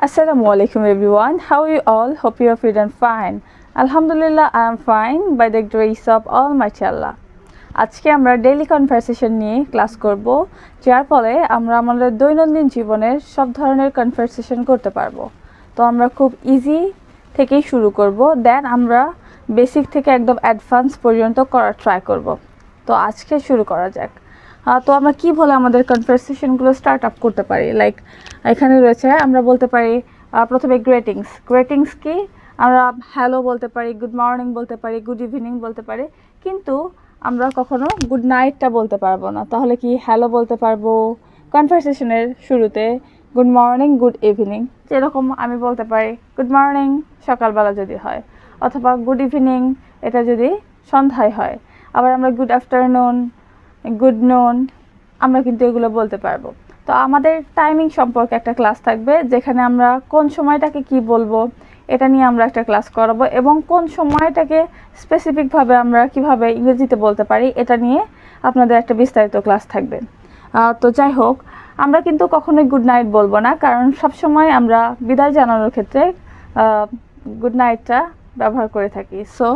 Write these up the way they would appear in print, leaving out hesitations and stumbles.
Assalamualaikum everyone. How are you all? Hope you are fit and fine. Alhamdulillah, I am fine by the grace of Almighty Allah. আজকে আমরা daily conversation নিয়ে class করব, যার ফলে আমরা আমাদের দৈনন্দিন জীবনের সব ধরনের কনভারসেশন করতে পারবো। তো আমরা খুব ইজি থেকেই শুরু করব, দেন আমরা বেসিক থেকে একদম অ্যাডভান্স পর্যন্ত করার ট্রাই করব। তো আজকে শুরু করা যাক। তো আমরা কি বলে আমাদের কনভারসেশনগুলো স্টার্ট আপ করতে পারি, লাইক এখানে রয়েছে আমরা বলতে পারি প্রথমে গ্রেটিংস কি আমরা হ্যালো বলতে পারি, গুড মর্নিং বলতে পারি, গুড ইভিনিং বলতে পারি, কিন্তু আমরা কখনো গুড নাইটটা বলতে পারবো না। তাহলে কি হ্যালো বলতে পারবো কনভারসেশনের শুরুতে, গুড মর্নিং, গুড ইভিনিং, যেরকম আমি বলতে পারি গুড মর্নিং সকালবেলা যদি হয়, অথবা গুড ইভিনিং এটা যদি সন্ধ্যায় হয়। আবার আমরা গুড আফটারনুন, গুড নুন আমরা কিন্তু এগুলো বলতে পারবো। তো আমাদের টাইমিং সম্পর্কে একটা ক্লাস থাকবে, যেখানে আমরা কোন সময়টাকে কি বলবো এটা নিয়ে আমরা একটা ক্লাস করাবো, এবং কোন সময়টাকে স্পেসিফিকভাবে আমরা কিভাবে ইংরেজিতে বলতে পারি এটা নিয়ে আপনাদের একটা বিস্তারিত ক্লাস থাকবে। তো যাই হোক, আমরা কিন্তু কখনোই গুড নাইট বলবো না, কারণ সবসময় আমরা বিদায় জানানোর ক্ষেত্রে গুড নাইটটা ব্যবহার করে থাকি। সো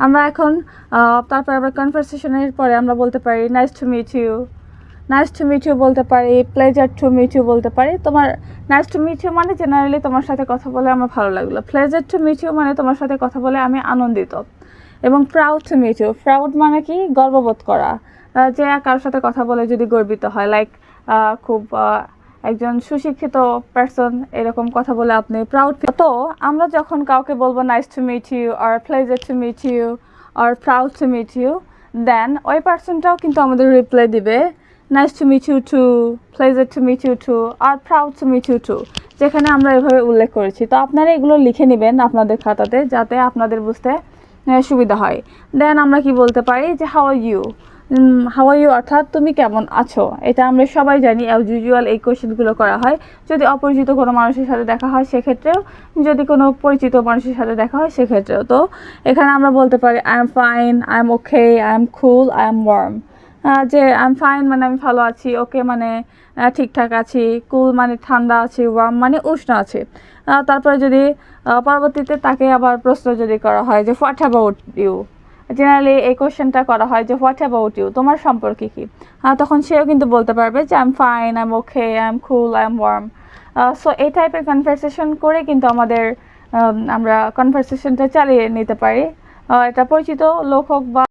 আমরা এখন তারপর আমরা কনভারসেশনের পরে আমরা বলতে পারি নাইস টু মিট ইউ বলতে পারি, প্লেজার টু মিট ইউ বলতে পারি। তোমার নাইস টু মিট ইউ মানে জেনারেলি তোমার সাথে কথা বলে আমার ভালো লাগলো, প্লেজার টু মিট ইউ মানে তোমার সাথে কথা বলে আমি আনন্দিত, এবং proud to meet you, proud মানে কি গর্ববোধ করা, যে কারোর সাথে কথা বলে যদি গর্বিত হয়, লাইক খুব একজন সুশিক্ষিত পারসন এরকম কথা বলে আপনি প্রাউড। তো আমরা যখন কাউকে বলবো নাইস টু মিট ইউ আর প্লেজার টু মিট ইউ আর proud to meet you, then ওই পার্সনটাও কিন্তু আমাদের রিপ্লাই দিবে nice to meet you too, pleasure to meet you too আর proud to meet you too, যেখানে আমরা এভাবে উল্লেখ করেছি। তো আপনারা এগুলো লিখে নেবেন আপনাদের খাতাতে, যাতে আপনাদের বুঝতে সুবিধা হয়। দেন আমরা কি বলতে পারি যে হাউ আর ইউ অর্থাৎ তুমি কেমন আছো। এটা আমরা সবাই জানি, অ্যাজ ইউজুয়াল এই কোয়েশ্চেনগুলো করা হয় যদি অপরিচিত কোনো মানুষের সাথে দেখা হয় সেক্ষেত্রেও, যদি কোনো পরিচিত মানুষের সাথে দেখা হয় সেক্ষেত্রেও। তো এখানে আমরা বলতে পারি I am fine, I am okay, I am cool, I am warm. যে আই এম ফাইন মানে আমি ভালো আছি, ওকে মানে ঠিকঠাক আছি, কুল মানে ঠান্ডা আছি, ওয়ার্ম মানে উষ্ণ আছে। তারপরে যদি পরবর্তীতে তাকে আবার প্রশ্ন যদি করা হয় যে হোয়াট অ্যাবাউট ইউ, জেনারেলি এই কোয়েশ্চেনটা করা হয় যে হোয়াট অ্যাবাউট ইউ, তোমার সম্পর্কে কি, তখন সেও কিন্তু বলতে পারবে যে I am fine, I am okay, I am cool, I am warm. So এই টাইপের কনভারসেশন করে কিন্তু আমরা কনভারসেশনটা চালিয়ে নিতে পারি। এটা পরিচিত লোক হোক বা